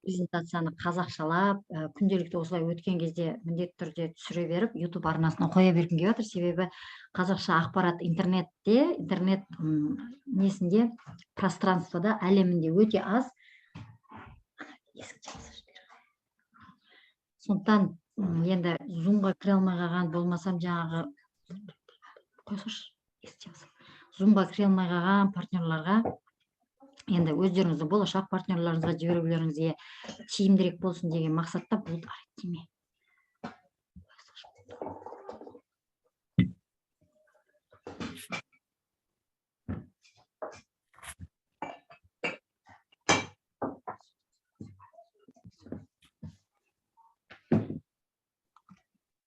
презентацияны қазақшалап, күнделікті осылай өткен кезде міндетті түрде түсіре беріп, YouTube арнасына қоя бергім келіп жатыр. Себебі қазақша ақпарат интернетте, интернет несінде, пространствода, әлемінде өте аз. Сондықтан енді Zoom-ға кіре алмай қалған, болмасам жаңағы Zoom-ға кіре алмай қалған партнерларға, енді өздеріңізді болашақ партнерларыңызға жіберулеріңізге тиімдірек болсын деген мақсатта бұл тиме.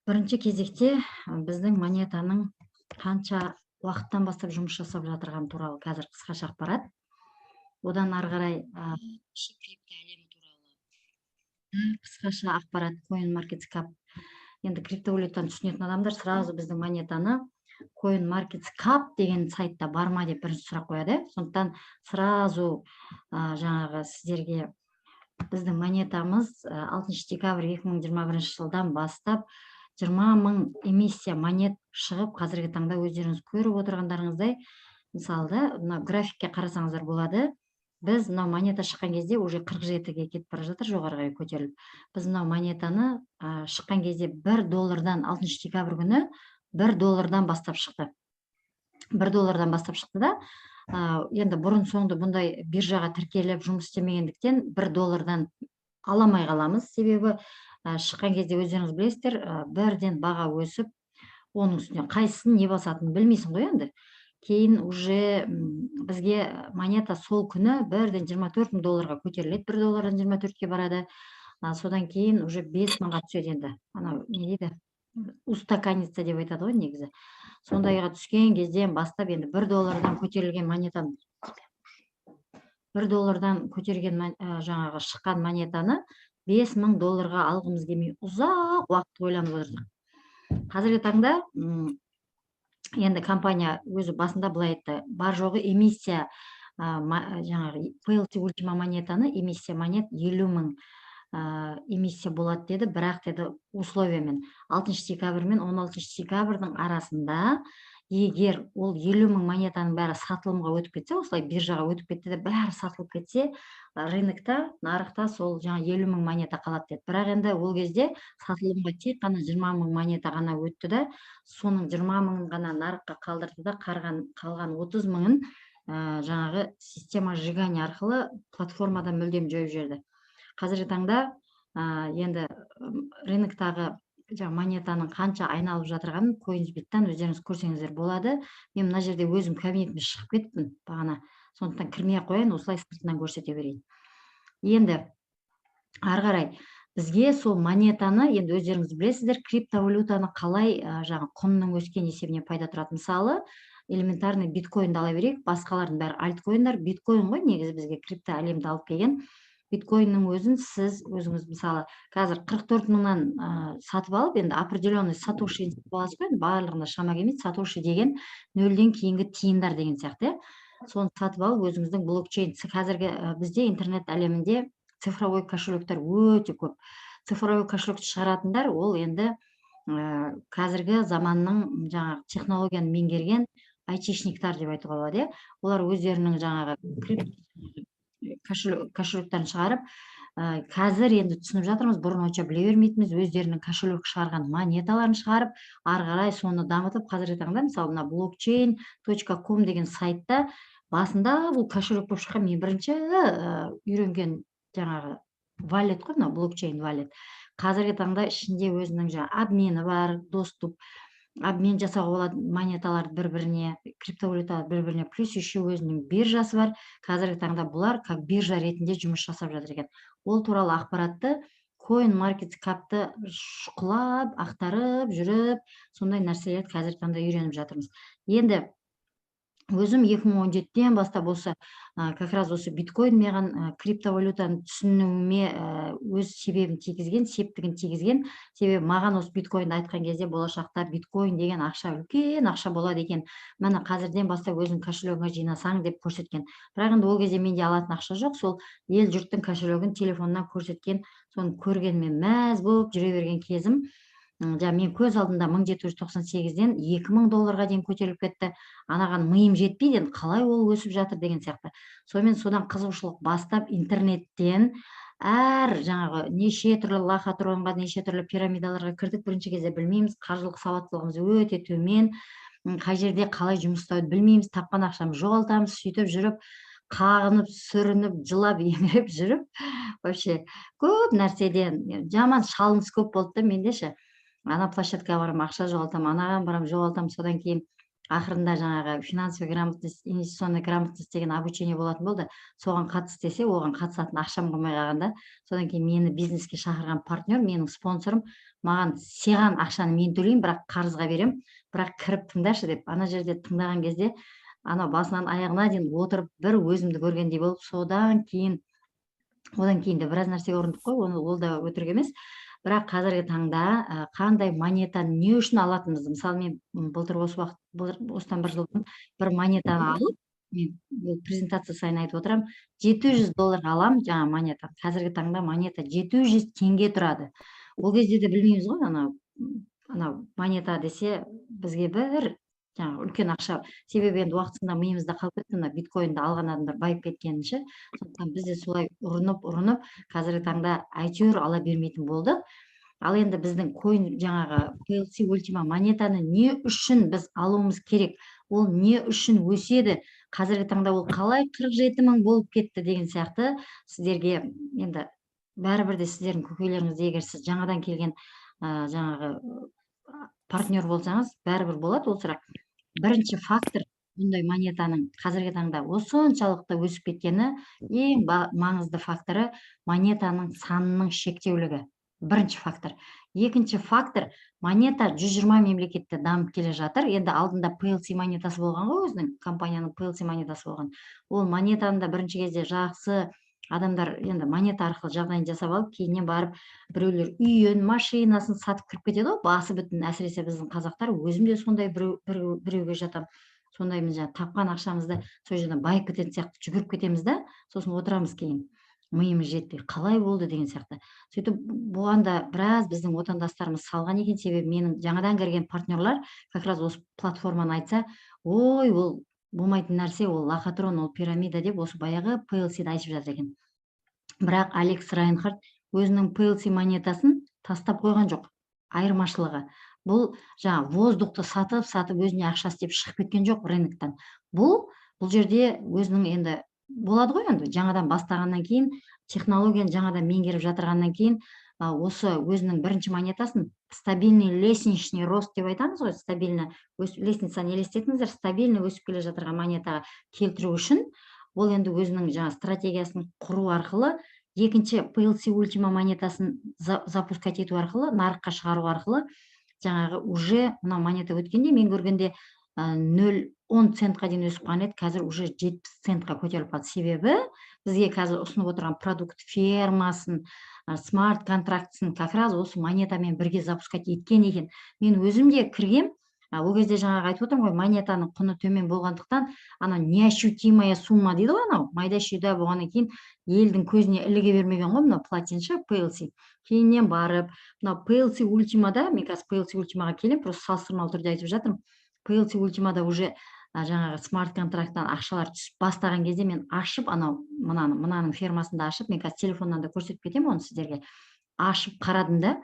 Бірінші кезекте біздің монетаның қанша уақыттан бастап жұмыс жасап жатырған туралы қазір қысқаша ақпарат. Одан ары қарай крипто әлемі туралы қысқаша ақпарат, CoinMarketCap. Енді криптовалютаны түсінетін адамдар сразу біздің монетаны CoinMarketCap деген сайтта бар ма деп бірінші сұрақ қояды. Сондықтан сразу жаңағы сіздерге біздің монетамыз 6 декабрь 2021 жылдан бастап 20.000 эмиссия монет шығып, қазіргі таңда өздеріңіз көріп отырғандарыңыздай, мысалы, мына графикке қарасаңыздар болады. Біз мынау монета шыққан кезде уже 47-ге кетіп бара жатыр, жоғарыға көтеріліп. Біз мынау монетаны шыққан кезде $1 6 декабрь күні $1 бастап шықты. $1 бастап шықты да, енді бұрын соңды бұндай биржаға тіркеліп жұмыс істемегендіктен $1 аламай қаламыз. Себебі шыққан кезде өздеріңіз білесіздер, бірден баға өсіп, оның үстіне қайсысын не басатынын білмейсің ғой енді. Кейін уже бізге монета сол күні бірден $24.000-ға көтеріледі, $1 24-ке барады. Содан кейін уже 5.000-ға түседі енді. Ана не дейді? Устаканится деп айтады ғой негізі. Сондайға түскен кезден бастап енді $1 көтерілген монетаны, $1 көтерген жаңағы шыққан монетаны $5.000-ға алғымыз келмей ұзақ уақыт ойланып отырдық. Қазіргі таңда енді компания өзі басында былай айтты, бар жоғы эмиссия жаңағы PLT Ultima монетаны, эмиссия монет 50.000 эмиссия болады деді, бірақ деді условиямен 6 декабрь мен 16 декабрьдің арасында егер ол 50.000 монетаның бәрі сатылымға өтіп кетсе, осылай биржаға өтіп кетті де бәрі сатылып кетсе, рынокта, нарықта сол жаңа 50.000 монета қалады деді. Бірақ енді ол кезде сатылымға тек қана 20.000 монета ғана өтті де, соның 20.000 ғана нарыққа қалдырды да, қалған 30.000-ын жаңағы система сжигания арқылы платформадан мүлдем жойып жіберді. Қазіргі таңда енді рыноктағы монетаның қанша айналып жатырғанын CoinSpeed'тан өздеріңіз көрсеңіздер болады. Мен мына жерде өзім кабинетіме шығып кеттім бағана. Сондықтан кірмей қояйын, осылай сыртынан көрсете берейін. Енді ары қарай бізге сол монетаны, енді өздеріңіз білесіздер, криптовалютаны қалай жаңа құнның өскен есебінен пайда тұрады. Мысалы, элементарный биткоинді ала берейік, басқалардың бәрі альткоиндар, биткоин ғой негізі бізге крипто әлемді алып келген. Биткоиннің өзін сіз өзіңіз мысалы қазір 44.000-нан сатып алып, енді определенный сатоши сатып аласыз ғой, барлығында шама келмейді, сатоши деген 0-ден кейінгі тиындар деген сияқты. Соны сатып алып, өзіңіздің блокчейн, қазіргі бізде интернет әлемінде цифровой кошелектер өте көп. Цифровой кошелекті шығаратындар, ол енді қазіргі заманның жаңағы технологияны меңгерген айтишниктар деп айтуға болады. Олар өздерінің жаңағы кошелектарын шығарып, қазір енді түсініп жатырмыз, бұрын онша біле бермейтінбіз, өздерінің кошелек шығарған монеталарын шығарып, ары қарай соны дамытып, қазіргі таңда мысалы мына blockchain.com деген сайтта басында бұл кошелек болып шыққан, мен бірінші үйренген жаңағы валет қой, мына блокчейн валет. Қазіргі таңда ішінде өзінің жаңағы обмені бар, доступ, обмен жасауға болады монеталарды бір-біріне, криптовалюталар бір-біріне, плюс еще өзінің биржасы бар. Қазіргі таңда бұлар как биржа ретінде жұмыс жасап жатыр екен. Ол туралы ақпаратты CoinMarketCap'ты шұқылап, ақтарып жүріп, сондай нәрселерді қазіргі таңда үйреніп жатырмыз. Енді өзім 2017-тен бастап осы как раз осы биткоин маған криптовалютаны түсінуіме өз себебін тигізген, септігін тигізген. Себебі маған осы биткоинді айтқан кезде болашақта биткоин деген ақша үлкен ақша болады екен. Міне қазірден бастап өзің кошелегіңе жинасаң деп көрсеткен. Бірақ енді ол кезде менде алатын ақша жоқ. Сол ел жұрттың кошелегін телефоннан көрсеткен, соны көргеніме мәз болып жүре берген кезім. Мен көз алдында 1798-ден 2000 долларға дейін көтеріліп кетті. Анаған миым жетпейді, енді қалай ол өсіп жатыр деген сияқты. Содан қызығушылық бастап интернеттен жаңағы неше түрлі лохотронға, неше түрлі пирамидаларға кірдік. Бірінші кезде білмейміз, қаржылық сауаттылығымыз өте төмен, қай жерде қалай жұмыс істеуді білмейміз, тапқан ақшамызды жоғалтамыз. Сөйтіп жүріп, қағынып, сүрініп, жылап, еңіреп жүріп, вообще көп нәрседен жаман шалыныс көп болды да менде ше. Ана площадкаға барам, ақша жоғалтамын, анаған барам, жоғалтамын. Содан кейін ақырында жаңағы финансовый грамотность, инвестиционный грамотность деген обучение болатын болды. Соған қатыс десе, оған қатысатын ақшам болмай қалғанда, содан кейін мені бизнеске шақырған партнер, менің спонсорым, маған саған ақшаны мен төлеймін, бірақ қарызға берем, бірақ кіріп тыңдашы деп. Ана жерде тыңдаған кезде, ана басынан аяғына дейін отырып бір өзімді көргендей болып, одан кейін де біраз нәрсеге ұрындық қой, ол да өтірік емес. Бірақ қазіргі таңда қандай монетаны не үшін алатынымызды, мысалы мен былтыр осыдан бір жыл бұрын бір монетаны алып, мен презентация сайын айтып отырам, 700 долларға алам жаңа монета. Қазіргі таңда монета 700 теңге тұрады. Ол кезде де білмейміз ғой, анау монета десе бізге бір жаңағы үлкен ақша. Себебі енді уақытысында миымызда қалып кетті, мына биткоинді алған адамдар байып кеткенінше. Сондықтан біз де солай ұрынып, қазіргі таңда әйтеуір ала бермейтін болдық. Ал енді біздің койн жаңағы PLC Ultima монетаны не үшін біз алуымыз керек? Ол не үшін өседі? Қазіргі таңда ол қалай 47 мың болып кетті деген сияқты сіздерге енді бәрібір де сіздердің көкейлеріңізде, егер сіз жаңадан келген жаңағы партнер болсаңыз, бәрібір болады ол сұрақ. Бірінші фактор бұндай монетаның қазіргі таңда осыншалықты өсіп кеткені, ең маңызды факторы монетаның санының шектеулігі. Бірінші фактор. Екінші фактор, монета 120 мемлекетте дамып келе жатыр. Енді алдында PLC монетасы болған ғой, өзінің компанияның PLC монетасы болған. Ол монетаны да бірінші кезде жақсы адамдар енді монета арқылы жағдайын жасап алып, кейіннен барып біреулер үйін, машинасын сатып кіріп кетеді ғой, басы бүтін. Әсіресе біздің қазақтар, өзім де сондай біреуге жатам. Сондаймыз, тапқан ақшамызды сол жерден байып кететін сияқты жүгіріп кетеміз да, сосын отырамыз кейін. Миымыз жетпей, қалай болды деген сияқты. Сөйтіп бұған да біраз біздің отандастарымыз салған екен. Себебі менің жаңадан кірген партнерлар как раз осы платформаны айтса, ой, ол болмайтын нәрсе, ол лохотрон, ол пирамида деп осы баяғы PLC-ді айтып жатыр екен. Бірақ Алекс Райнхард өзінің PLC монетасын тастап қойған жоқ. Айырмашылығы. Бұл жаңа воздухты сатып өзіне ақша істеп шығып кеткен жоқ рыноктан. Бұл жерде өзінің енді болады ғой, енді жаңадан бастағаннан кейін, технологияны жаңадан меңгеріп жатырғаннан кейін, осы өзінің бірінші монетасын стабильный лестничный рост деп айтамыз ғой, стабильно лестницаны елестетіңіздер, стабильно өсіп келе жатырған монетаға келтіру үшін, ол енді өзінің жаңа стратегиясын құру арқылы, екінші PLC Ultima монетасын запускать ету арқылы, нарыққа шығару арқылы, жаңағы уже мына монета өткенде мен көргенде 0,10 центқа дейін өсіп қалған еді, қазір уже 70 центқа көтеріліп қалды. Себебі бізге қазір ұсынып отырған продукт фермасын, смарт контрактысын как раз осы монетамен бірге запускать еткен екен. Мен өзім де кіргем, ол кезде жаңағы айтып отырмын ғой, монетаның құны төмен болғандықтан, ана неощутимая сумма дейді ғой, анау майда шүйда болғаннан кейін елдің көзіне іліге бермеген ғой, мына платиншы PLC. Кейіннен барып, мына PLC Ultima'да, мен қазір PLC Ultima'ға келем, просто салыстырмалы түрде айтып жатырмын. PLC Ultima'да уже жаңағы смарт контракттан ақшалар түсіп бастаған кезде мен ашып, анау мынаның фермасында ашып, мен қазір телефоннан да көрсетіп кетемін оны сіздерге. Ашып қарадым да,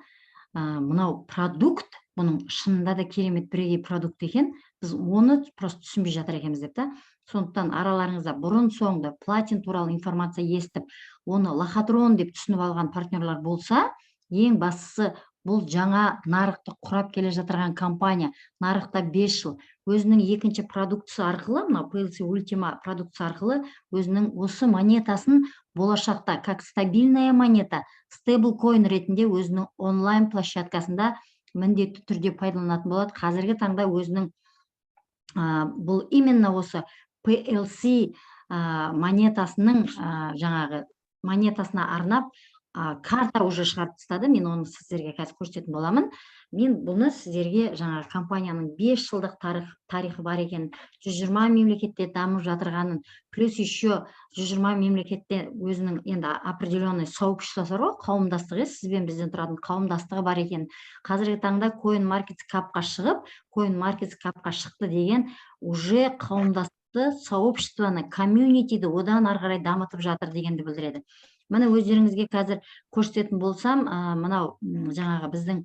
мынау продукт, бұның шынында да керемет бірегей продукт екен. Біз оны просто түсінбей жатыр екенбіз деп та. Сондықтан араларыңызда бұрын соңды платин туралы информация естіп, оны лохотрон деп түсініп алған партнерлар болса, ең бастысы, бұл жаңа нарықты құрап келе жатырған компания, нарықта 5 жыл, өзінің екінші продуктысы арқылы, мына PLC Ultima продуктысы арқылы, өзінің осы монетасын болашақта, как стабильная монета, стейблкоин ретінде өзінің онлайн площадкасында міндетті түрде пайдаланатын болады. Қазіргі таңда өзінің бұл именно осы PLC монетасының жаңағы монетасына арнап карта уже шығарып тастады. Мен оны сіздерге қазір көрсететін боламын. Мен бұны сіздерге жаңағы компанияның 5 жылдық тарихы бар екенін, 120 мемлекетте дамып жатырғанын, плюс еще 120 мемлекетте өзінің енді определенный сообществосы бар ғой, қауымдастығы, сіз бен бізден тұратын қауымдастығы бар екенін, қазіргі таңда CoinMarketCap'қа шығып, CoinMarketCap'қа шықты деген уже қауымдастықты, сообществоны, комьюнитиді одан ары қарай дамытып жатыр дегенді білдіреді. Міне өздеріңізге қазір көрсететін болсам, мынау жаңағы біздің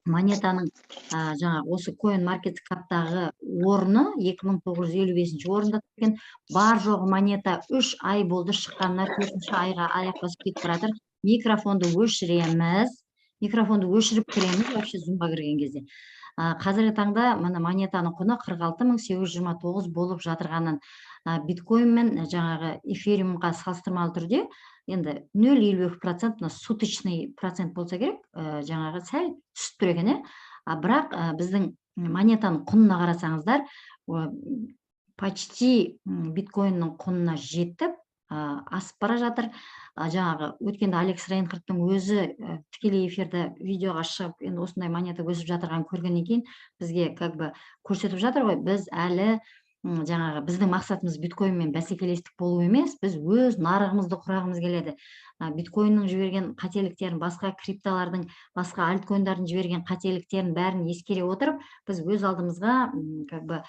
монетаның жаңағы осы CoinMarketCap'тағы орны 2955 орында екен. Бар жоғы монета 3 ай болды шыққанына, 4-ші айға аяқ басып кетіп бара жатыр. Микрофонды өшіреміз. Микрофонды өшіріп кіреміз вообще зумға кірген кезде. Қазіргі таңда мына монетаның құны 46.829 болып жатырғанын, биткоинмен жаңағы эфириумға салыстырмалы түрде енді 0,52% суточный процент болса керек, жаңағы сәл түсіп тұр екен. Бірақ біздің монетаның құнына қарасаңыздар, почти биткоиннің құнына жетіп асып бара жатыр. Жаңағы өткенде Алекс Рейнхардтың өзі тікелей эфирді видеоға шығып, енді осындай монета өсіп жатырғанын көргеннен кейін бізге как бы көрсетіп жатыр ғой, біз әлі жаңағы біздің мақсатымыз биткоинмен бәсекелестік болу емес, біз өз нарығымызды құрағымыз келеді. Биткоиннің жіберген қателіктерін, басқа крипталардың, басқа альткоиндардың жіберген қателіктерін бәрін ескере отырып, біз өз алдымызға как бы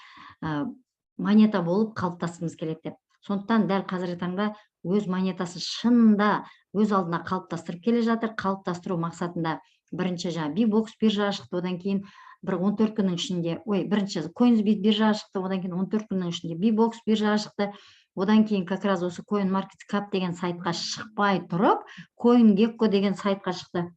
монета болып қалыптасқымыз келеді деп. Сондықтан дәл қазіргі таңда өз монетасын шынында өз алдына қалыптастырып келе жатыр. Қалыптастыру мақсатында бірінші жаңа Bbox биржаға шықты, одан кейін бір 14 күннің ішінде, бірінші CoinsBit биржаға шықты, одан кейін 14 күннің ішінде Bbox биржаға шықты. Одан кейін как раз осы CoinMarketCap деген сайтқа шықпай тұрып, CoinGecko деген сайтқа шықты.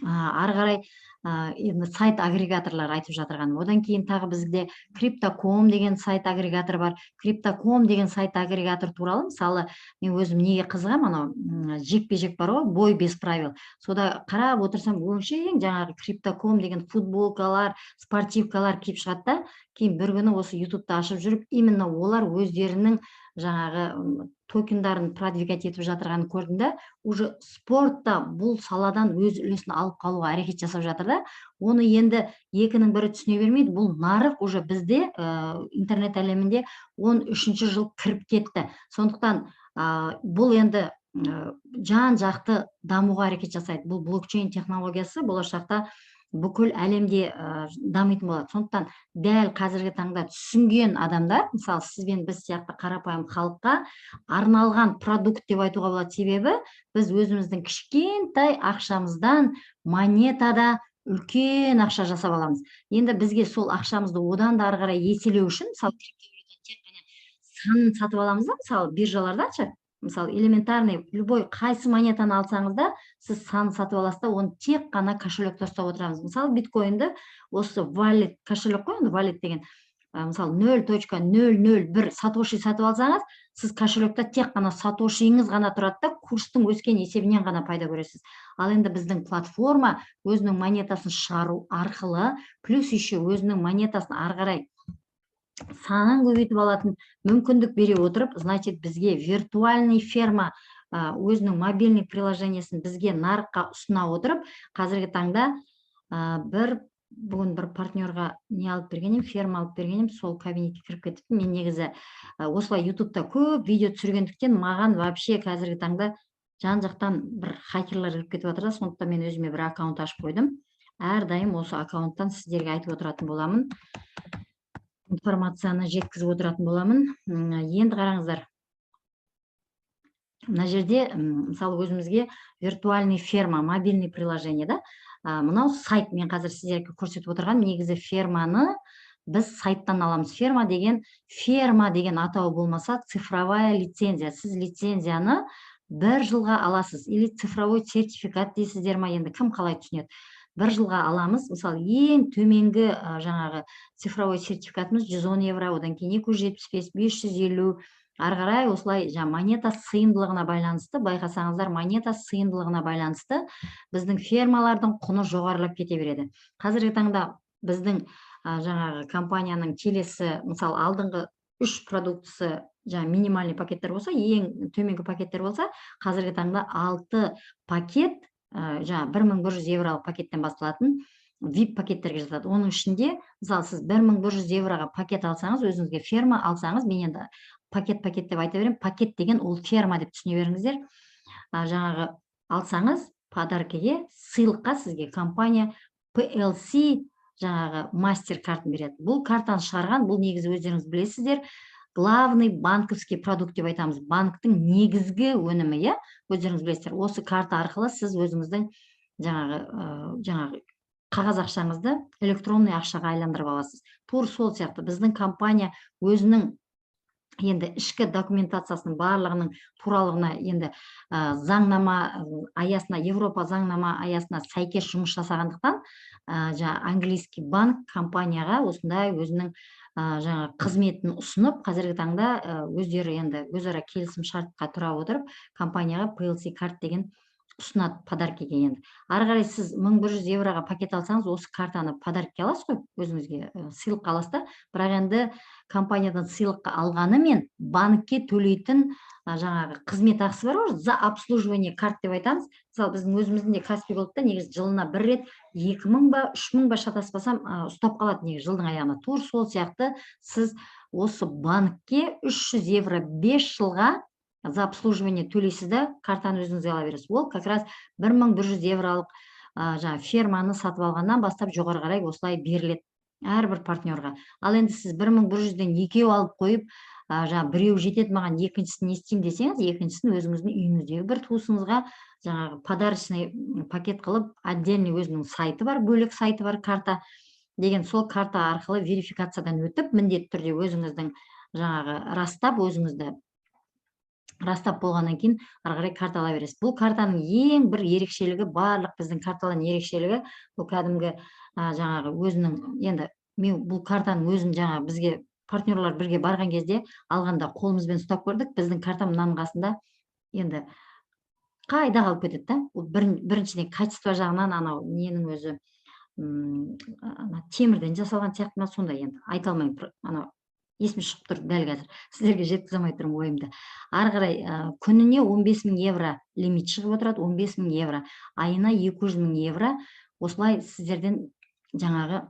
Ары қарай енді сайт агрегаторлар айтып жатырған. Одан кейін тағы бізде Crypto.com деген сайт агрегатор бар. Crypto.com деген сайт агрегатор туралы, мысалы, мен өзім неге қызығам, анау жекпе-жек бар ғой, бой без правил. Сода қарап отырсам, өңшең жаңағы Crypto.com деген футболкалар, спортивкалар киіп шығады да, кейін бір күні осы YouTube'да ашып жүріп, именно олар өздерінің жаңағы токендарын продвигать етіп жатырғанын көрдім да, уже спортта бұл саладан өз үлесін алып қалуға әрекет жасап жатыр да. Оны енді екінің бірі түсіне бермейді. Бұл нарық уже бізде интернет әлемінде 13-ші жыл кіріп кетті. Сондықтан бұл енді жан-жақты дамуға әрекет жасайды. Бұл блокчейн технологиясы болашақта бүкіл әлемде дамитын болады. Сондықтан дәл қазіргі таңда түсінген адамдар, мысалы сіз бен біз сияқты қарапайым халыққа арналған продукт деп айтуға болады. Себебі біз өзіміздің кішкентай ақшамыздан монетада үлкен ақша жасап аламыз. Енді бізге сол ақшамызды одан да ары қарай еселеу үшін, мысалы санын сатып аламыз да, мысалы биржалардашы, мысалы элементарный любой қайсы монетаны алсаңыз да, сіз сан сатып аласыз да, оны тек қана кошелекте ұстап отырамыз. Мысалы биткоинді осы wallet кошелек қой, енді wallet деген, мысалы 0.001 сатоши сатып алсаңыз, сіз кошелекте тек қана сатошиіңіз ғана тұрады да, курстың өскен есебінен ғана пайда көресіз. Ал енді біздің платформа өзінің монетасын шығару арқылы, плюс еще өзінің монетасын ары қарай санын көбейтіп алатын мүмкіндік бере отырып, значит, бізге виртуальный ферма өзінің мобильный приложениесін бізге нарыққа ұсына отырып, қазіргі таңда бүгін бір партнерға не алып бергенім, ферма алып бергенім, сол кабинетке кіріп кетіп, мен негізі осылай YouTube-та көп видео түсіргендіктен маған вообще қазіргі таңда жан-жақтан бір хакерлер кіріп кетіп жатыр. Сондықтан мен өзіме бір аккаунт ашып қойдым. Әрдайым осы аккаунттан сіздерге айтып отыратын боламын, информацияны жеткізіп отыратын боламын. Енді қараңыздар, мына жерде мысалы өзімізге виртуальный ферма, мобильный приложение да, мынау сайт, мен қазір сіздерге көрсетіп отырған негізі ферманы біз сайттан аламыз. Ферма деген атауы болмаса, цифровая лицензия. Сіз лицензияны 1 жылға аласыз, или цифровой сертификат дейсіздер ма, енді кім қалай түсінеді. 1 жылға аламыз. Мысалы, ең төменгі жаңағы цифровой сертификатымыз 110 евро, одан кейін 275, 550, ары қарай осылай монета сыйымдылығына байланысты, байқасаңыздар, монета сыйымдылығына байланысты біздің фермалардың құны жоғарылап кете береді. Қазіргі таңда біздің жаңағы компанияның келесі, мысалы алдыңғы 3 продуктысы жаңа минимальный пакеттер болса, ең төменгі пакеттер болса, қазіргі таңда 6 пакет жаңа 1100 евролық пакеттен басталатын VIP пакеттерге жатады. Оның ішінде, мысалы, сіз 1100 евроға пакет алсаңыз, өзіңізге ферма алсаңыз, мен енді пакет деп айта беремін. Пакет деген ол ферма деп түсіне беріңіздер. Жаңағы алсаңыз, подаркеге, сыйлыққа сізге компания PLC жаңағы мастер картын береді. Бұл картаны шығарған, бұл негізі өздеріңіз білесіздер, главный банковский продукт деп айтамыз. Банктың негізгі өнімі, иә, өздеріңіз білесіздер. Осы карта арқылы сіз өзіңіздің жаңағы қағаз ақшаңызды электронный ақшаға айландырып аласыз. Тур сол сияқты біздің компания өзінің енді ішкі документациясының барлығының туралығына енді заңнама аясына, Европа заңнама аясына сәйкес жұмыс жасағандықтан, английский банк компанияға осындай өзінің жаңа қызметін ұсынып, қазіргі таңда өздері енді өзара келісім шартқа тұра отырып, компанияға PLC карт деген ұсынады подаркеге. Енді ары қарай сіз 1100 евроға пакет алсаңыз, осы картаны подаркке аласыз ғой, өзіңізге сыйлыққа аласыз да. Бірақ енді компаниядан сыйлыққа алғанымен банкке төлейтін жаңағы қызмет ақысы бар ғой, за обслуживание карт деп айтамыз. Мысалы, біздің өзіміздің де Каспий Голдта негізі жылына бір рет 2000 ба 3000 ба шатаспасам ұстап қалады негізі жылдың аяғына. Тур сол сияқты сіз осы банкке 300 евро 5 жылға за обслуживание төлейсіз да, картаны өзіңізге ала бересіз. Ол как раз 1100 евролық жаңа ферманы сатып алғаннан бастап жоғары қарай осылай беріледі әрбір партнерға. Ал енді сіз 1100-ден екеу алып қойып, жаңа біреу жетеді маған, екіншісін не істеймін десеңіз, екіншісін өзіңіздің үйіңіздегі бір туысыңызға жаңағы подарочный пакет қылып, отдельный өзінің сайты бар, бөлек сайты бар, карта деген, сол карта арқылы верификациядан өтіп, міндетті түрде өзіңіздің жаңағы растап болғаннан кейін ары қарай карта ала бересіз. Бұл картаның ең бір ерекшелігі, барлық біздің карталардың ерекшелігі, бұл кәдімгі жаңағы өзінің, енді мен бұл картаның өзін жаңа бізге партнерлар бірге барған кезде алғанда қолымызбен ұстап көрдік. Біздің карта мынаның қасында енді қайда қалып кетеді да. Ол біріншіден качество жағынан анау ненің өзі темірден жасалған сияқты ма, сондай, енді айта алмаймын, анау есім шығып тұр дәл қазір, сіздерге жеткізе алмай тұрмын ойымды. Ары қарай күніне 15.000 евро лимит шығып отырады, 15.000 евро, айына 200.000 евро осылай сіздерден жаңағы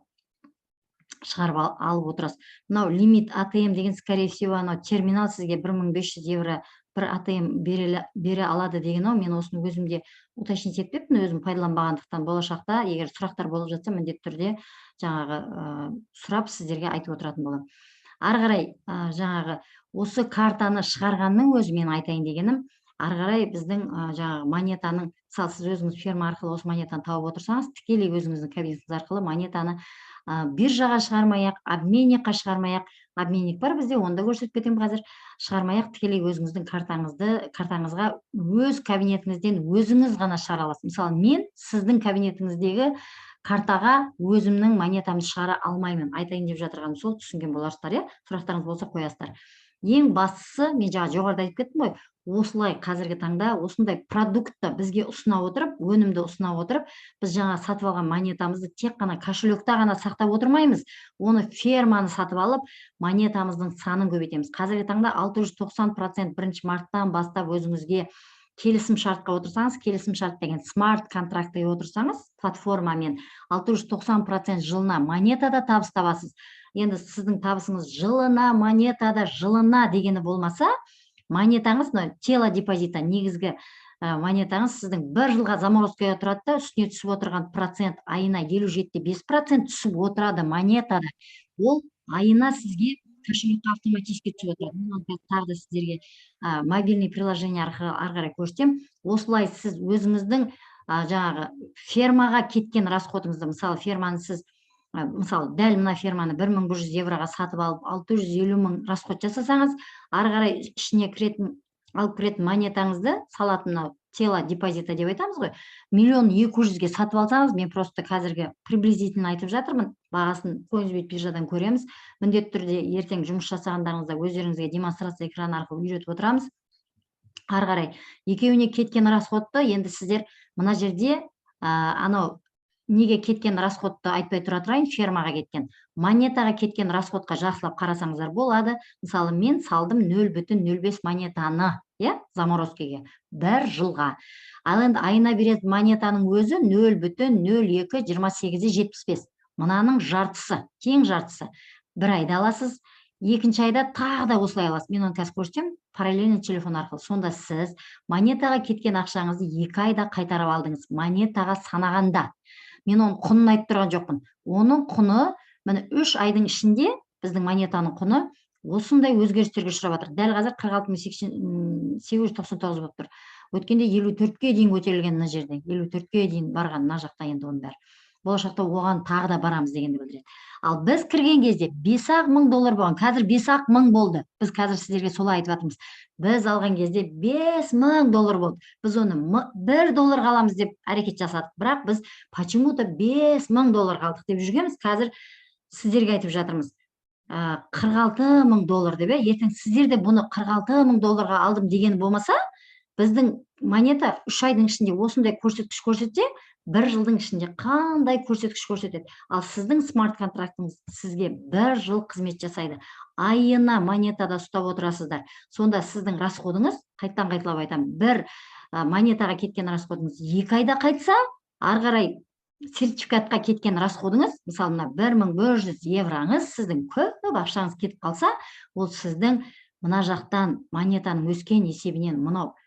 шығарып алып отырасыз. Мынау лимит АТМ деген, скорее всего, анау терминал сізге 1500 евро бір АТМ бере алады деген, мен осыны өзімде уточнить етпеппін, өзім пайдаланбағандықтан. Болашақта егер сұрақтар болып жатса, міндетті түрде жаңағы сұрап сіздерге айтып отыратын боламын. Ары қарай жаңағы осы картаны шығарғанның өзі, мен айтайын дегенім, ары қарай біздің жаңағы монетаның, мысалы, сіз өзіңіз ферма арқылы осы монетаны тауып отырсаңыз, тікелей өзіңіздің кабинетіңіз арқылы монетаны биржаға шығармай-ақ, обменникқа шығармай-ақ, обменник бар бізде, онда көрсетіп кетемін қазір, шығармай-ақ тікелей өзіңіздің картаңызға өз кабинетіңізден өзіңіз ғана шығара аласыз. Мысалы, мен сіздің кабинетіңіздегі картаға өзімнің монетамды шығара алмаймын. Айтайын деп жатырғаным сол, түсінген боларсыздар, иә? Сұрақтарыңыз болса қоясыздар. Ең бастысы, мен жаңа жоғарыда айтып кеттім ғой, осылай қазіргі таңда осындай продуктты бізге ұсына отырып, өнімді ұсына отырып, біз жаңа сатып алған монетамызды тек қана кошелекта ғана сақтап отырмаймыз, оны ферманы сатып алып, монетамыздың санын көбейтеміз. Қазіргі таңда 690% 1 марттан бастап өзіңізге келісім шартқа отырсаңыз, келісім шарт деген смарт контрактіге отырсаңыз, платформамен 690% жылына монетада табыс табасыз. Енді сіздің табысыңыз жылына, монетада жылына дегені болмаса, монетаңыз, тело депозита, негізгі монетаңыз сіздің бір жылға заморозкаға тұрады да, үстіне түсіп отырған процент айына 57,5% түсіп отырады монетада. Ол айына сізге кошелекқа автоматически түсіп отырады. Тағы да сіздерге мобильный приложение арқылы ары қарай көрсетемін. Осылай сіз өзіңіздің жаңағы фермаға кеткен расходыңызды, мысалы, ферманы сіз, мысалы, дәл мына ферманы 1100 евроға сатып алып, 650 мың расход жасасаңыз, ары қарай ішіне алып кіретін монетаңызды салатын, тело депозита деп айтамыз ғой, 1,200,000-ге сатып алсаңыз, мен просто қазіргі приблизительно айтып жатырмын, бағасын Coinsbet биржадан көреміз. Міндетті түрде ертең жұмыс жасағандарыңызда өздеріңізге демонстрация экраны арқылы үйретіп отырамыз. Ары қарай екеуіне кеткен расходты енді сіздер мына жерде анау неге кеткен расходты айтпай тұра тұрайын, фермаға кеткен. Монетаға кеткен расходқа жақсылап қарасаңыздар болады. Мысалы, мен салдым 0,05 монетаны, заморозкеге, бір жылға. Ал енді айына беретін монетаның өзі 0,0228,75. Мынаның жартысы, тең жартысы. Бір айда аласыз, екінші айда тағы да осылай аласыз. Мен оны қазір көрсетемін, параллельный телефон арқылы. Сонда сіз монетаға кеткен ақшаңызды 2 айда қайтарып алдыңыз. Монетаға санағанда. Мен оның құнын айтып тұрған жоқпын. Оның құны, міне 3 айдың ішінде біздің монетаның құны осындай өзгерістерге ұшырап жатыр. Дәл қазір 46,899 болып тұр. Өткенде 54-ке дейін көтерілген мына жерде. 54-ке дейін барған мына жақта енді оның бәрі. Болашақта оған тағы да барамыз дегенді білдіреді. Ал біз кірген кезде $5,000 болған. Қазір $5,000 болды. Біз қазір сіздерге солай айтып жатырмыз. Біз алған кезде $5,000 болды. Біз оны $1 аламыз деп әрекет жасадық. Бірақ біз почему-то $5,000 алдық деп жүргенбіз. Қазір сіздерге айтып жатырмыз. $46,000 деп. Ертең сіздер де бұны $46,000 алдым деген болмаса, біздің монета 3 айдың ішінде осындай көрсеткіш көрсетсе, 1 жылдың ішінде қандай көрсеткіш көрсетеді. Ал сіздің смарт контрактыңыз сізге 1 жыл қызмет жасайды. Айына монетада ұстап отырасыздар. Сонда сіздің расходыңыз, қайттан қайталап айтамын, бір монетаға кеткен расходыңыз 2 айда қайтса, ары қарай сертификатқа кеткен расходыңыз, мысалы, 1100 евроңыз, сіздің көп ақшаңыз кетіп қалса, ол сіздің мына жақтан монетаның өскен есебінен мынау,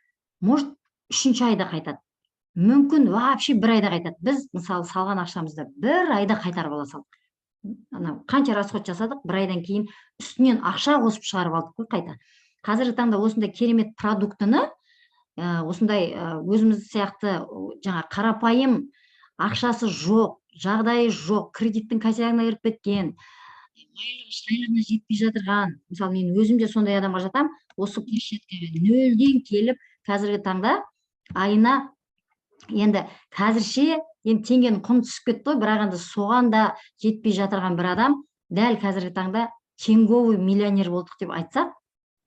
может, 3-ші айда қайтады. Мүмкін вообще 1 айда қайтады. Біз, мысалы, салған ақшамызды 1 айда қайтарып ала салдық. Қанша расход жасадық, 1 айдан кейін үстінен ақша қосып шығарып алдық қой қайта. Қазіргі таңда осындай керемет продуктыны, осындай өзіміз сияқты жаңа қарапайым ақшасы жоқ, жағдайы жоқ, кредиттің косягына кіріп кеткен, айлығына жетпей жатырған. Мысалы, мен өзім де сондай адамға жатам, осы площадкаға 0-ден келіп, қазіргі таңда айына енді қазірше теңгенің құны түсіп кетті, бірақ енді соған да жетпей жатырған бір адам дәл қазіргі таңда теңговый миллионер болдық деп айтсақ,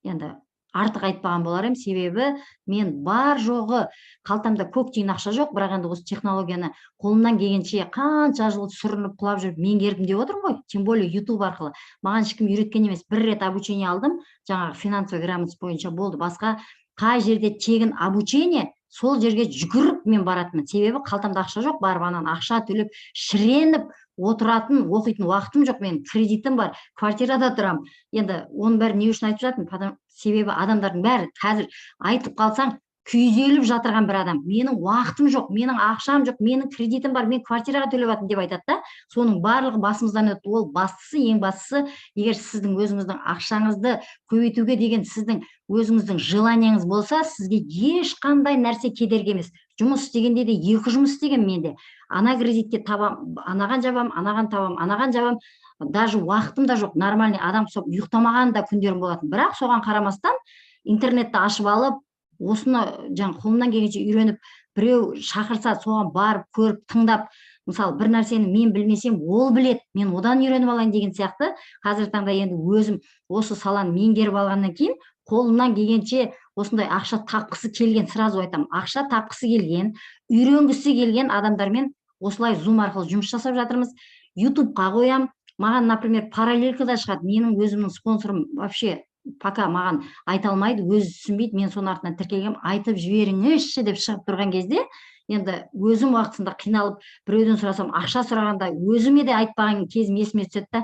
енді артық айтпаған болар едім, себебі мен бар жоғы қалтамда көк тиын ақша жоқ, бірақ енді осы технологияны қолымнан келгенше қанша жыл сүрініп құлап жүріп меңгердім деп отырмын ғой, тем более YouTube арқылы. Маған ешкім үйреткен емес, 1 рет обучение алдым, жаңағы финансовый грамотность бойынша болды. Басқа қай жерде тегін обучение, сол жерге жүгіріп мен баратынмын. Себебі қалтамда ақша жоқ, барып анан ақша төлеп шіреніп отыратын, оқитын уақытым жоқ, мен кредитім бар, квартирада тұрам. Енді оның бәрі не үшін айтып жатырмын? Себебі адамдардың бәрі қазір айтып қалсаң күйзеліп жатырған бір адам. Менің уақытым жоқ, менің ақшам жоқ, менің кредитім бар, мен квартираға төлеп жатырмын деп айтады да. Соның барлығы басымыздан өтті. Ол бастысы, ең бастысы, егер сіздің өзіңіздің ақшаңызды көбейтуге деген сіздің өзіңіздің желанияңыз болса, сізге ешқандай нәрсе кедергі емес. Жұмыс істегенде де 2 жұмыс істеген менде. Ана кредитке табам, анаған жабам, анаған табам, анаған жабам. Даже уақытым да жоқ. Нормальный адам соп ұйықтамаған да күндерім болатын. Бірақ соған қарамастан интернетті ашып алып, осыны жаңа қолымнан келгенше үйреніп, біреу шақырса соған барып, көріп, тыңдап, мысалы, бір нәрсені мен білмесем, ол білет, мен одан үйреніп алайын деген сияқты. Қазіргі таңда енді өзім осы саланы меңгеріп алғаннан кейін, қолымнан келгенше осындай ақша тапқысы келген, сразу айтам, ақша тапқысы келген, үйренгісі келген адамдармен осылай Zoom арқылы жұмыс жасап жатырмыз. YouTube-қа қоям. Маған, например, параллелькада шығады. Менің өзімнің спонсорым вообще пока маған айта алмайды, өзі түсінбейді, мен соның артынан тіркелгем, айтып жіберіңізші деп шығып тұрған кезде, енді өзім уақытында қиналып, біреуден сұрасам, ақша сұрағанда өзіме де айтпаған кезім есіме түседі да,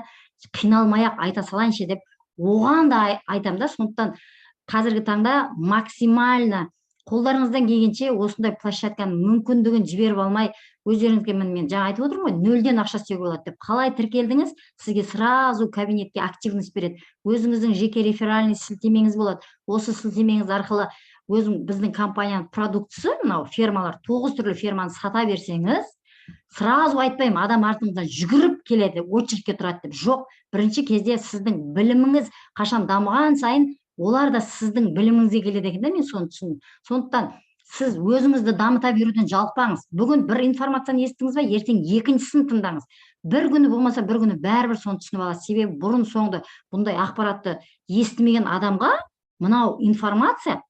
қиналмай-ақ айта салайыншы деп, оған да айтам да. Сондықтан қазіргі таңда максимально қолдарыңыздан келгенше осындай площадканың мүмкіндігін жіберіп алмай, өздеріңізге мен жаңа айтып отырмын ғой, 0-ден ақша істеуге болады деп. Қалай тіркелдіңіз, сізге сразу кабинетке активность береді. Өзіңіздің жеке реферальный сілтемеңіз болады. Осы сілтемеңіз арқылы біздің компанияның продуктысы, мынау фермалар, 9 түрлі ферманы сата берсеңіз, сразу айтпаймын, адам артыңыздан жүгіріп келеді, очередьке тұрады деп. Жоқ, бірінші кезде сіздің біліміңіз қашан дамыған сайын, олар да сіздің біліміңізге келеді екен да, мен соны түсіндім. Сондықтан сіз өзіңізді дамыта беруден жалықпаңыз. Бүгін бір информацияны естіңіз бе, ертең екіншісін тыңдаңыз. Бір күні болмаса, бір күні бәрібір соны түсініп аласыз. Себебі бұрын соңды бұндай ақпаратты естімеген адамға мынау информация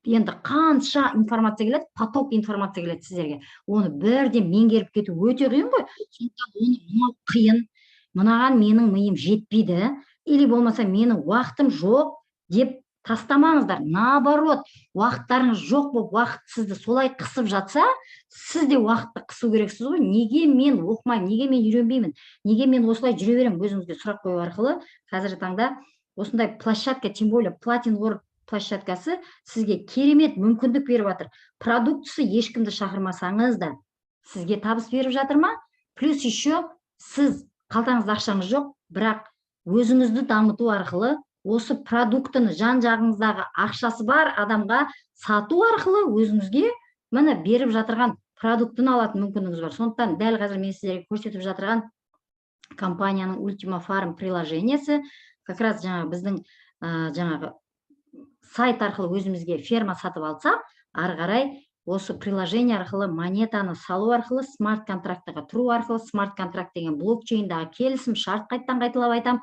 енді қанша информация келеді, поток информация келеді сіздерге. Оны бірден меңгеріп кету өте қиын ғой. Сондықтан оны мынау қиын, мынаған менің миым жетпейді, или болмаса менің уақытым жоқ деп тастамаңыздар. Наоборот, уақыттарыңыз жоқ болып, уақыт сізді солай қысып жатса, сіз де уақытты қысу керексіз ғой. Неге мен оқымаймын, неге мен үйренбеймін, неге мен осылай жүре беремін? Өзіңізге сұрақ қою арқылы қазіргі таңда осындай площадка, тем более Platin World площадкасы сізге керемет мүмкіндік беріп жатыр. Продуктысы ешкімді шақырмасаңыз да сізге табыс беріп жатыр ма? Плюс еще сіз қалтаңызда ақшаңыз жоқ, бірақ өзіңізді дамыту арқылы осы продуктыны жан-жағыңыздағы ақшасы бар адамға сату арқылы өзіңізге міне беріп жатырған продуктыны алатын мүмкіндігіңіз бар. Сондықтан дәл қазір мен сіздерге көрсетіп жатырған компанияның Ultima Farm приложениесі как раз жаңағы біздің жаңағы сайт арқылы өзімізге ферма сатып алсақ, ары қарай осы приложение арқылы монетаны салу арқылы, смарт контрактыға тұру арқылы, смарт контракт деген блокчейндағы келісім шарт, қайттан қайталап айтам.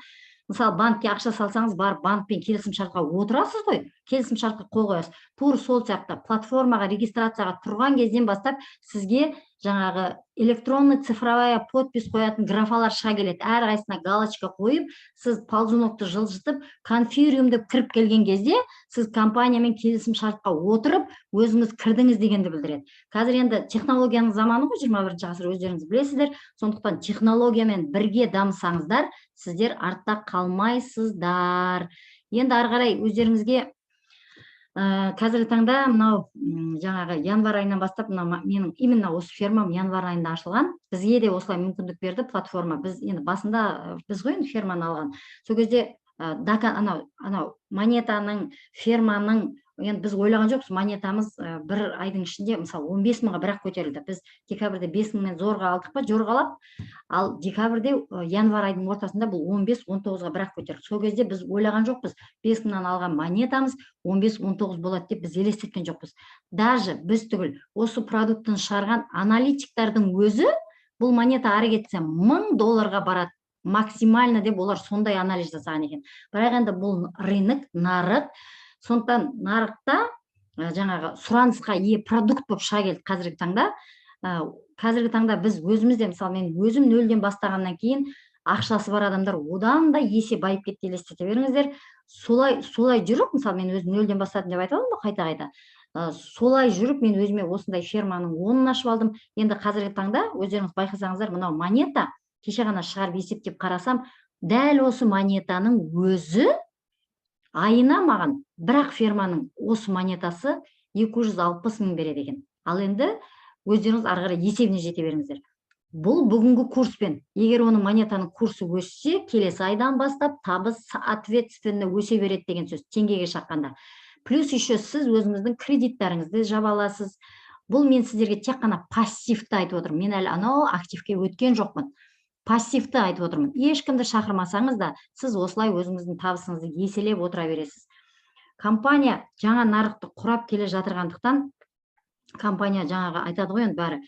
Мысалы, банкке ақша салсаңыз, бар банкпен келісім шартқа отырасыз ғой, келісім шартқа қол қоясыз. Тур сол сияқты платформаға регистрацияға тұрған кезден бастап сізге жаңағы электронный цифровая подпись қоятын графалар шыға келеді. Әрқайсысына галочка қойып, сіз ползунокты жылжытып, конфириум деп кіріп келген кезде, сіз компаниямен келісім шартқа отырып, өзіңіз кірдіңіз дегенді білдіреді. Қазір енді технологияның заманы ғой, 21-ші ғасыр, өздеріңіз білесіздер. Сондықтан технологиямен бірге дамысаңыздар, сіздер артта қалмайсыздар. Енді ары қарай өздеріңізге қазіргі таңда мынау жаңағы январь айынан бастап менің именно осы фермам январь айында ашылған. Бізге де осылай мүмкіндік берді платформа. Біз енді басында біз ғой енді ферманы алған. Сол кезде анау монетаның, ферманың, енді біз ойлаған жоқпыз, монетамыз бір айдың ішінде мысалы 15 мыңға бірақ көтерілді. Біз декабрьде 5 мыңмен зорға алдық па, жорғалап, ал декабрьде январь айдың ортасында бұл 15-19-ға бірақ көтерілді. Сол кезде біз ойлаған жоқпыз, 5 мыңнан алған монетамыз 15-19 болады деп біз елестеткен жоқпыз. Даже біз түгіл осы продуктын шығарған аналитиктердің өзі бұл монета ары кетсе $1000 барады. Максимально деп олар сондай анализ жасаған екен. Бірақ енді бұл рынок, нарық. Сондықтан нарықта жаңағы сұранысқа ие продукт болып шыға келді қазіргі таңда. Қазіргі таңда біз өзімізде, мысалы мен өзім нөлден бастағаннан кейін ақшасы бар адамдар одан да есе байып кетті, елестете беріңіздер. Солай жүріп, мысалы мен өзім нөлден бастадым деп айтып алдым ғой қайта-қайта. Солай жүріп мен өзіме осындай ферманың 10-ын ашып алдым. Енді қазіргі таңда өздеріңіз байқасаңыздар, мынау монета кеше ғана шығарып есептеп қарасам, дәл осы монетаның өзі айына маған бірақ ферманың осы монетасы 260 мың береді екен. Ал енді өздеріңіз ары қарай есебіне жете беріңіздер. Бұл бүгінгі курспен, егер оның монетаның курсы өссе, келесі айдан бастап табыс соответственно өсе береді деген сөз, теңгеге шаққанда. Плюс еще сіз өзіңіздің кредиттарыңызды жаба аласыз. Бұл мен сіздерге тек қана пассивті айтып отырмын. Мен әлі анау активке өткен жоқпын. Пассивті айтып отырмын. Ешкімді шақырмасаңыз да, сіз осылай өзіңіздің табысыңызды еселеп отыра бересіз. Компания жаңа нарықты құрап келе жатырғандықтан, компания жаңағы айтады ғой енді бәрі,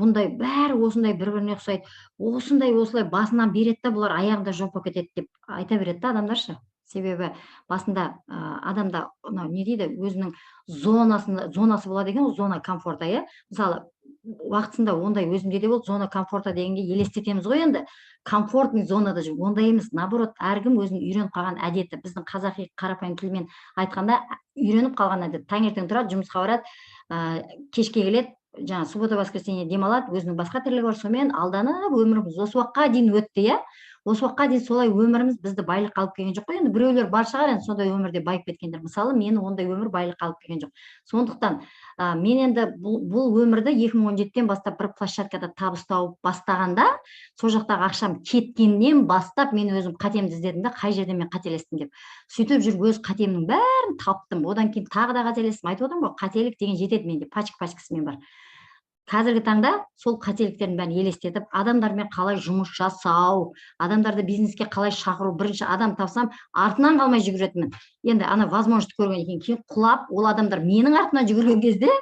бұндай бәрі осындай бір-біріне ұқсайды, осылай басынан береді да, бұлар аяғында жоқ болып кетеді деп айта береді да адамдаршы. Себебі басында адамда не дейді, өзінің зонасы болады деген, зона комфорта, мысалы уақытысында ондай өзімде де болды, зона комфорта дегенге елестетеміз ғой енді, комфортный зонада жүр, ондай емес, наоборот, әркім өзінің үйреніп қалған әдеті, біздің қазақи қарапайым тілмен айтқанда үйреніп қалған әдет. Таңертең тұрады, жұмысқа барады, кешке келеді, жаңа суббота воскресенье демалады, өзінің басқа тірлігі бар, сонымен алданып өміріміз осы уақытқа дейін өтті, осы уақытқа дейін солай өміріміз бізді байлыққа алып келген жоқ қой. Енді біреулер бар шығар, енді сондай өмірде байып кеткендер. Мысалы, мені ондай өмір байлыққа алып келген жоқ. Сондықтан мен енді бұл өмірді 2017-тен бастап бір площадкада табыс тауып бастағанда, сол жақтағы ақшам кеткеннен бастап мен өзім қатемді іздедім да, қай жерде мен қателестім деп. Сөйтіп жүріп өз қатемнің бәрін таптым. Одан кейін тағы да қателестім. Айтып отырмын ғой, қателік деген жетеді менде, пачкасымен бар. Қазіргі таңда сол қателіктерін бәрін елестетіп, адамдармен қалай жұмыс жасау, адамдарды бизнеске қалай шақыру, бірінші адам тапсам, артынан қалмай жүгіретінмін. Енді ана возможность көргеннен кейін құлап, ол адамдар менің артынан жүгірген кезде,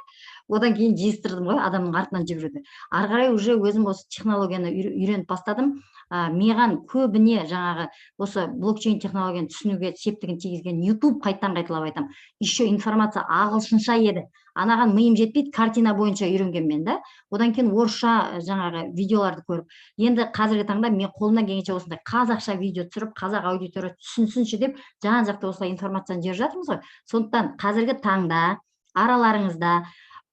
одан кейін жиыстырдым ғой адамның артынан жүгіруді. Ары қарай уже өзім осы технологияны үйреніп бастадым. Маған көбіне жаңағы осы блокчейн технологияны түсінуге септігін тигізген YouTube, қайттан қайталап айтамын. Еще информация ағылшынша еді. Анаған миым жетпейді, картина бойынша үйренген мен да. Одан кейін орысша жаңағы видеоларды көріп, енді қазіргі таңда мен қолымнан келгенше осындай қазақша видео түсіріп, қазақ аудитория түсінсінші деп жан жақта осылай информацияны жіберіп жатырмыз ғой. Сондықтан қазіргі таңда араларыңызда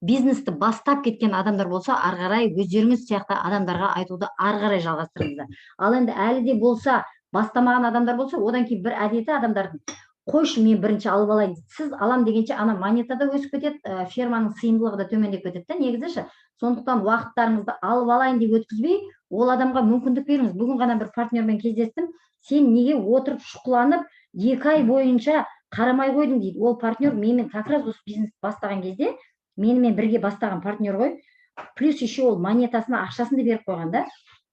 бизнесті бастап кеткен адамдар болса, ары қарай өздеріңіз сияқты адамдарға айтуды ары қарай жалғастырыңыздар. Ал енді әлі де болса бастамаған адамдар болса, одан кейін бір әдеті адамдардың: қойшы, мен бірінші алып алайын. Сіз алам дегенше ана монета да өсіп кетеді, ферманың сыйымдылығы да төмендеп кетеді да негізі. Сондықтан уақыттарыңызды алып алайын деп өткізбей, ол адамға мүмкіндік беріңіз. Бүгін ғана бір партнермен кездестім. Сен неге отырып шұқыланып 2 ай бойынша қарамай қойдың дейді. Ол партнер менімен как раз осы бизнес бастаған кезде менімен бірге бастаған партнер ғой. Плюс еще ол монетасына ақшасын да беріп қойған да.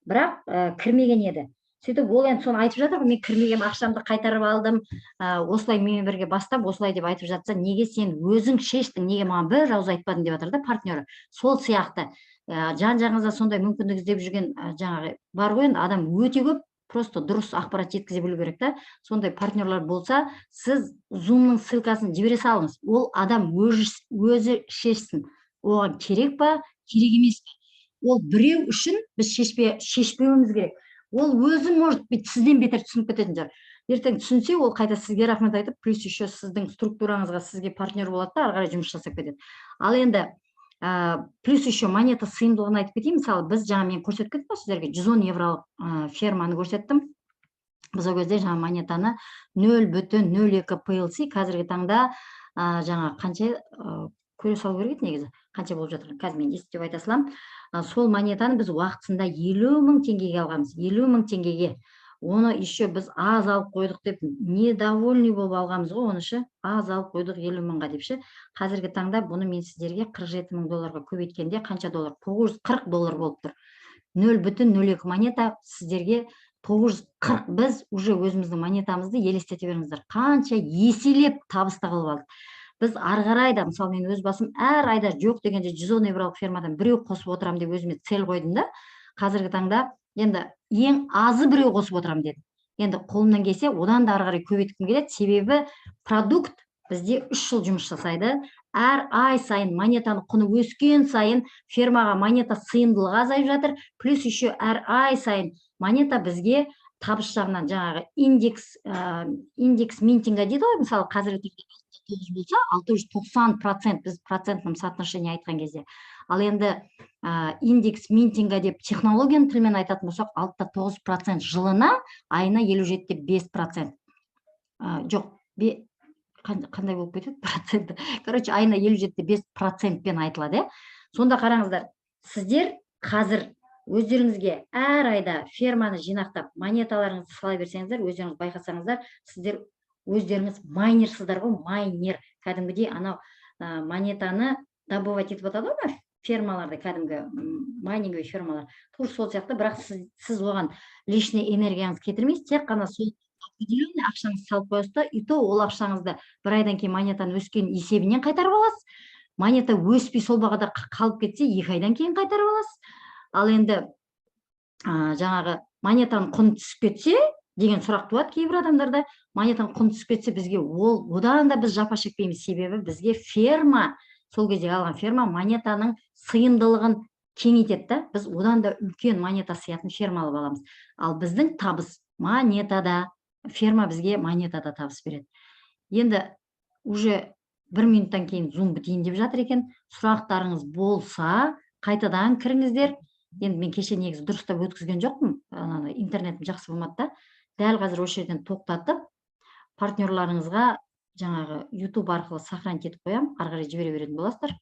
Бірақ кірмеген еді. Сөйтіп ол енді соны айтып жатыр, мен кірмеген ақшамды қайтарып алдым, осылай менімен бірге бастап, осылай деп айтып жатса, неге сен өзің шештің, неге маған бір ауыз айтпадың деп жатыр да партнері. Сол сияқты жан жағыңызда сондай мүмкіндік іздеп жүрген жаңағы бар ғой, енді адам өте көп, просто дұрыс ақпарат жеткізе білу керек та. Сондай партнерлар болса, сіз Zoom-ның ссылкасын жібере салыңыз. Ол адам өзі шешсін. Оған керек па, керек емес пе? Ол біреу үшін біз шешпеуіміз керек. Ол өзі может быть сізден бетер түсініп кететін шығар. Ертең түсінсе, ол қайта сізге рахмет айтып, плюс еще сіздің структураңызға сізге партнер болады да, ары қарай жұмыс жасап кетеді. Ал енді плюс еще монета сыйымдылығын айтып кетейін. Мысалы, біз жаңа мен көрсетіп кеттім ғой сіздерге 110 евролық ферманы көрсеттім. Біз ол кезде жаңа монетаны 0,02 PLC қазіргі таңда жаңа қанша көре салу керек еді негізі, қанша болып жатыр, қазір мен есептеп айта саламын. Сол монетаны біз уақытысында 50 000 теңгеге алғанбыз, 50 000 теңгеге. Оны еще біз аз алып қойдық деп недовольный болып алғанбыз ғой, оны ше, аз алып қойдық 50 000-ға деп ше. Қазіргі таңда бұны мен сіздерге 47 000 долларға көбейткенде қанша доллар? 940 доллар болып тұр. 0,02 монета сіздерге 940. Біз уже өзіміздің монетамызды елестете беріңіздер. Қанша еселеп табысты қылып алдық. Біз ары қарай да, мысалы мен өз басым әр айда жоқ дегенде 110 евролық фермадан біреу қосып отырам деп өзіме цель қойдым да. Қазіргі таңда енді ең азы біреу қосып отырам дедім. Енді қолымнан келсе, одан да ары қарай көбейткім келеді. Себебі продукт бізде 3 жыл жұмыс жасайды. Әр ай сайын монетаның құны өскен сайын фермаға монета сыйымдылығы азайып жатыр. Плюс еще әр ай сайын монета бізге табыс жағынан жаңағы индекс минтинга дейді ғой, мысалы қазіргі болса 690% біз процентном соотношении айтқан кезде. Ал енді индекс минтинга деп технологияның тілмен айтатын болсақ, 6-9% жылына, айына 57,5%. Жоқ, қандай болып кетеді проценті? Короче, айына 57,5%пен айтылады. Сонда қараңыздар, сіздер қазір өздеріңізге әр айда ферманы жинақтап, монеталарыңызды сала берсеңіздер, өздеріңіз байқасаңыздар, сіздер өздеріңіз майнерсыздар ғой, майнер. Кәдімгідей анау монетаны добывать етіп атады ғой, фермаларды, кәдімгі майнинговый фермалар. Тур сол сияқты, бірақ сіз оған лишний энергияңыз кетірмейсіз, тек қана сол определенный ақшаңызды салып қоясыз да, и то ол ақшаңызды бір айдан кейін монетаның өскен есебінен қайтарып аласыз. Монета өспей сол бағада қалып кетсе, 2 айдан кейін қайтарып аласыз. Ал енді жаңағы монетаның құны түсіп кетсе деген сұрақ туады кейбір адамдарда. Монетаның құны түсіп кетсе, бізге одан да біз жапа шекпейміз. Себебі бізге ферма, сол кезде алған ферма монетаның сыйымдылығын кеңейтеді да, біз одан да үлкен монета сиятын ферма алып аламыз. Ал біздің табыс монетада, ферма бізге монетада табыс береді. Енді уже 1 минуттан кейін Zoom бітейін деп жатыр екен. Сұрақтарыңыз болса, қайтадан кіріңіздер. Енді мен кеше негізі дұрыстап өткізген жоқпын, интернетім жақсы болмады да. Дәл қазір осы жерден тоқтатып, партнерларыңызға жаңағы YouTube арқылы сохранить етіп қоям, ары қарай жібере беретін боласыздар.